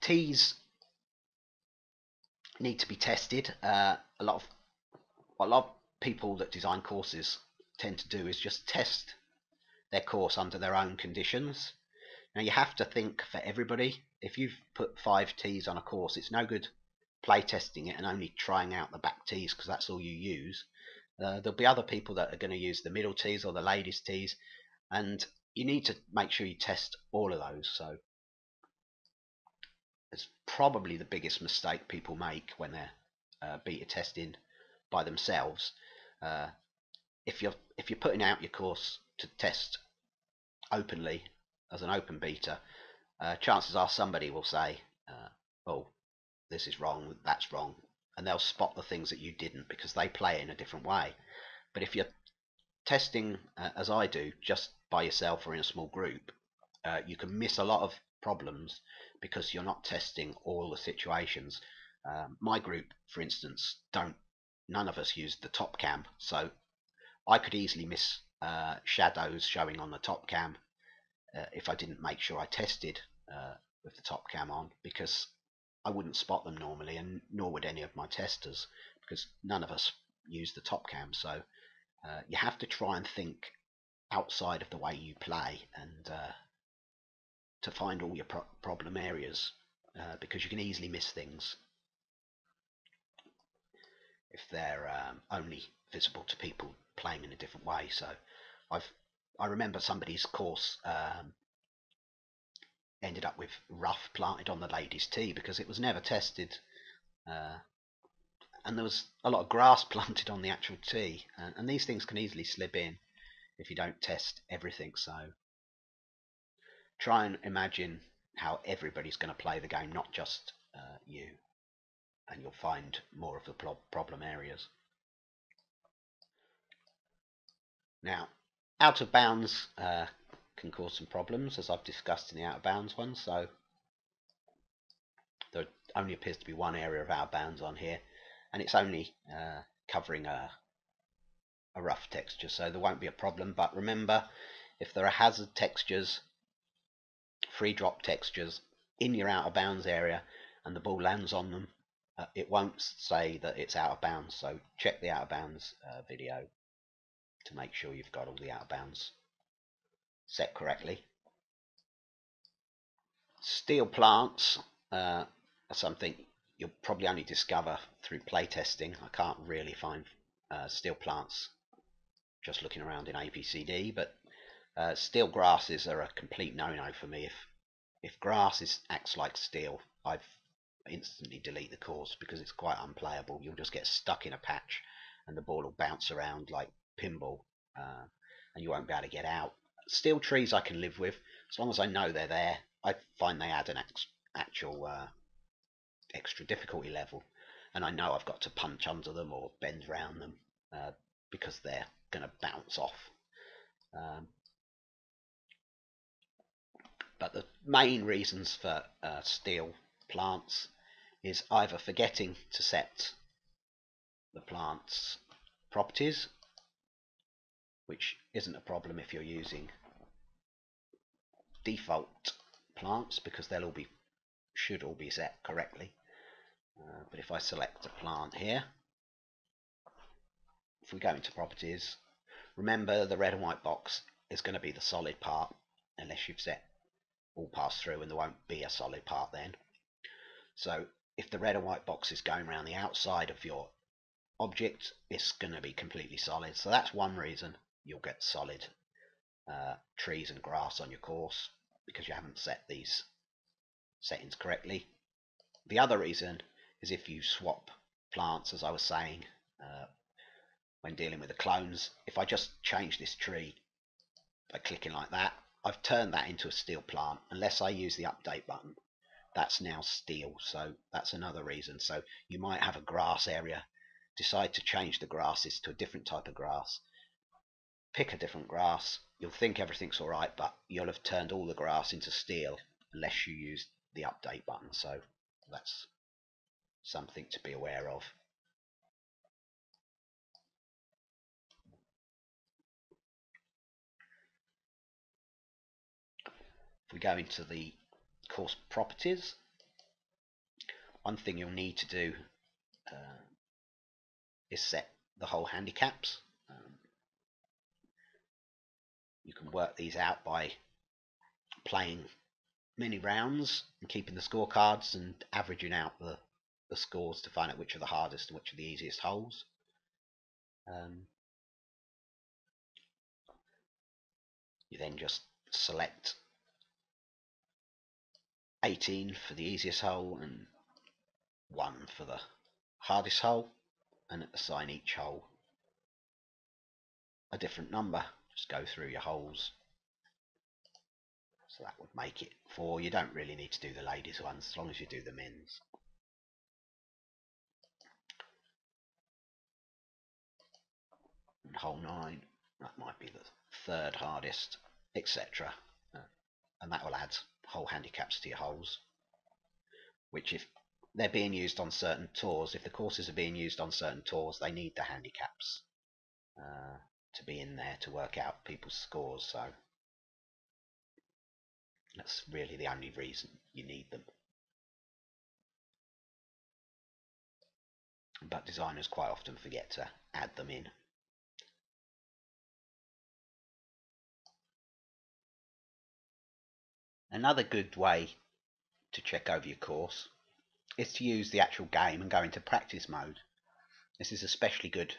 Teas need to be tested. What a lot of people that design courses tend to do is just test their course under their own conditions. Now you have to think for everybody. If you've put 5 teas on a course, it's no good play testing it and only trying out the back teas because that's all you use. There'll be other people that are going to use the middle teas or the ladies teas, and you need to make sure you test all of those. So it's probably the biggest mistake people make when they're beta testing by themselves. Uh, if you're putting out your course to test openly as an open beta, chances are somebody will say, "Oh, this is wrong, that's wrong," and they'll spot the things that you didn't because they play in a different way. But if you're testing, as I do, just by yourself or in a small group, you can miss a lot of problems because you're not testing all the situations. My group, for instance, none of us use the top cam, so I could easily miss shadows showing on the top cam if I didn't make sure I tested with the top cam on, because I wouldn't spot them normally, and nor would any of my testers, because none of us use the top cam. So you have to try and think outside of the way you play, and to find all your problem areas, because you can easily miss things if they're only visible to people playing in a different way. So I remember somebody's course ended up with rough planted on the ladies' tee because it was never tested, and there was a lot of grass planted on the actual tee, and these things can easily slip in if you don't test everything. So try and imagine how everybody's going to play the game, not just you, and you'll find more of the problem areas. Now, out of bounds can cause some problems, as I've discussed in the out of bounds one. So there only appears to be one area of out of bounds on here, and it's only covering a rough texture, so there won't be a problem. But remember, if there are hazard textures, free drop textures in your out of bounds area and the ball lands on them, it won't say that it's out of bounds. So check the out of bounds video to make sure you've got all the out of bounds set correctly. Steel plants are something you'll probably only discover through playtesting. I can't really find steel plants just looking around in APCD, but steel grasses are a complete no-no for me. If grass acts like steel, I've instantly delete the course because it's quite unplayable. You'll just get stuck in a patch and the ball will bounce around like pinball, and you won't be able to get out. Steel trees I can live with as long as I know they're there. I find they add an actual extra difficulty level, and I know I've got to punch under them or bend around them because they're going to bounce off. But the main reasons for steel plants is either forgetting to set the plant's properties, which isn't a problem if you're using default plants because they'll should all be set correctly. But if I select a plant here, if we go into properties, remember the red and white box is going to be the solid part unless you've set all pass through, and there won't be a solid part then. So if the red and white box is going around the outside of your object, it's going to be completely solid. So that's one reason you'll get solid trees and grass on your course, because you haven't set these settings correctly. The other reason is if you swap plants, as I was saying when dealing with the clones. If I just change this tree by clicking like that, I've turned that into a steel plant. Unless I use the update button, that's now steel. So that's another reason. So you might have a grass area, decide to change the grasses to a different type of grass, pick a different grass, you'll think everything's alright, but you'll have turned all the grass into steel unless you use the update button. So that's something to be aware of. If we go into the course properties, one thing you'll need to do is set the hole handicaps. You can work these out by playing many rounds and keeping the scorecards and averaging out the scores to find out which are the hardest and which are the easiest holes. You then just select 18 for the easiest hole and 1 for the hardest hole, and assign each hole a different number. Just go through your holes. So that would make it 4. You don't really need to do the ladies ones as long as you do the men's. And hole 9, that might be the 3rd hardest, etc. And that will add hole handicaps to your holes, which if they're being used on certain tours, if the courses are being used on certain tours, they need the handicaps to be in there to work out people's scores. So that's really the only reason you need them. But designers quite often forget to add them in. Another good way to check over your course is to use the actual game and go into practice mode. This is especially good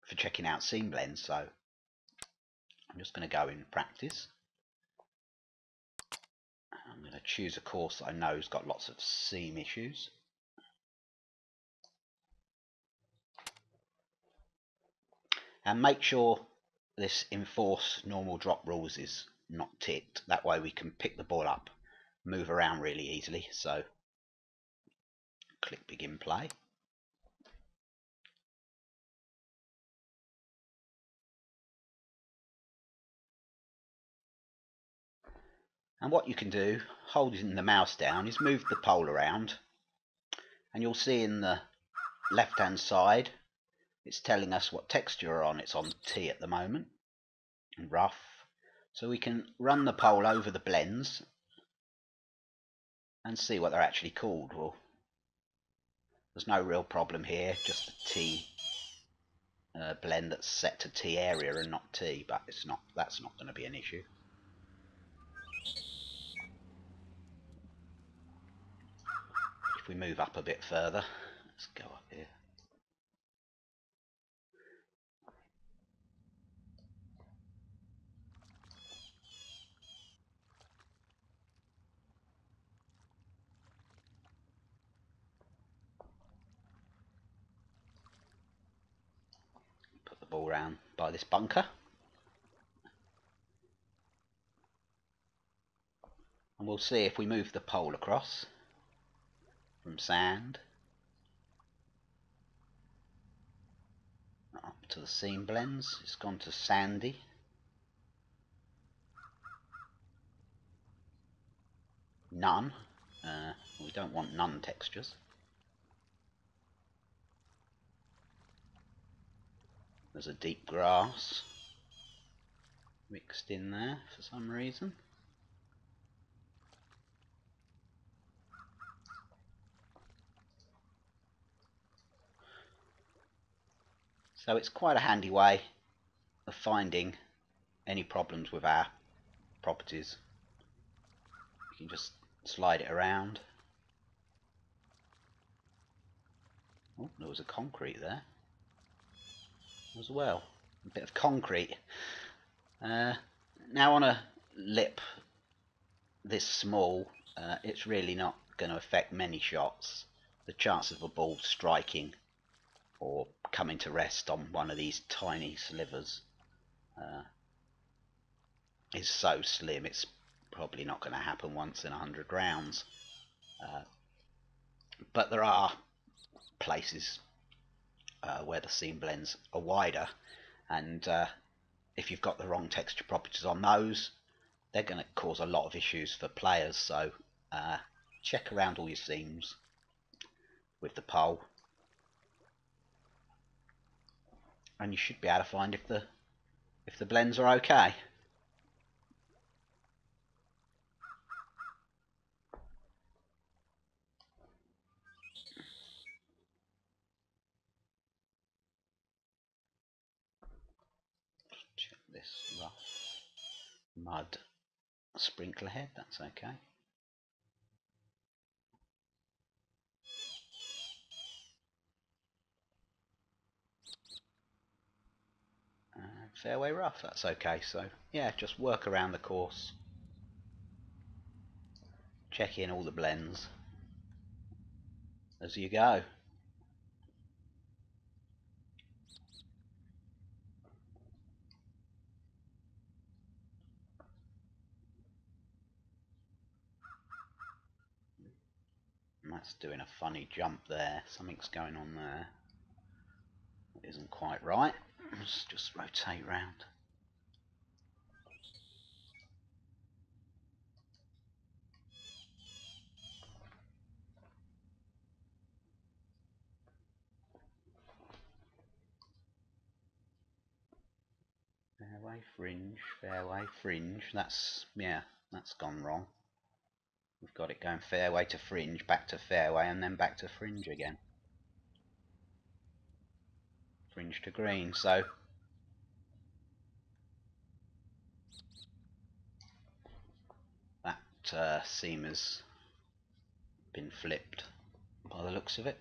for checking out seam blends, so I'm just going to go in practice. I'm going to choose a course that I know has got lots of seam issues. And make sure this enforce normal drop rules is not ticked. That way we can pick the ball up, move around really easily. So click begin play. And what you can do, holding the mouse down, is move the pole around, and you'll see in the left hand side it's telling us what texture we're on. It's on T at the moment, and rough. So we can run the pole over the blends and see what they're actually called. Well, there's no real problem here, just the T blend that's set to T area and not T, but that's not going to be an issue. If we move up a bit further, let's go up here. Put the ball round by this bunker. And we'll see if we move the pole across from sand up to the seam blends. It's gone to sandy. None. We don't want none textures. There's a deep grass mixed in there for some reason. So it's quite a handy way of finding any problems with our properties. You can just slide it around. Oh, there was a concrete there as well. A bit of concrete. Now on a lip this small, it's really not going to affect many shots. The chance of a ball striking or coming to rest on one of these tiny slivers is so slim, it's probably not going to happen once in 100 rounds. But there are places where the seam blends are wider, and if you've got the wrong texture properties on those, they're going to cause a lot of issues for players. So check around all your seams with the pole, and you should be able to find if the blends are okay. this rough mud sprinkler head, that's okay. Fairway rough, that's okay. So yeah, just work around the course, check in all the blends as you go. And that's doing a funny jump there, something's going on there. It isn't quite right. Let's just rotate round. Fairway fringe, that's, yeah, that's gone wrong. We've got it going fairway to fringe, back to fairway, and then back to fringe again. Fringe to green, so that seam has been flipped by the looks of it.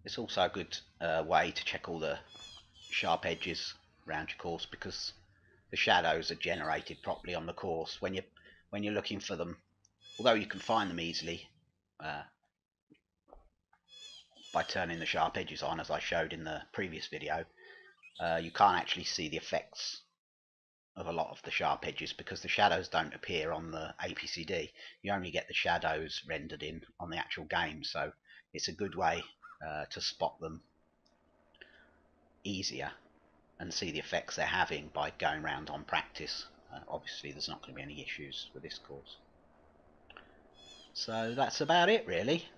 It's also a good way to check all the sharp edges around your course, because the shadows are generated properly on the course when you're looking for them. Although you can find them easily by turning the sharp edges on, as I showed in the previous video, you can't actually see the effects of a lot of the sharp edges because the shadows don't appear on the APCD. You only get the shadows rendered in on the actual game, so it's a good way to spot them easier and see the effects they're having by going around on practice. Obviously there's not going to be any issues with this course. So that's about it really.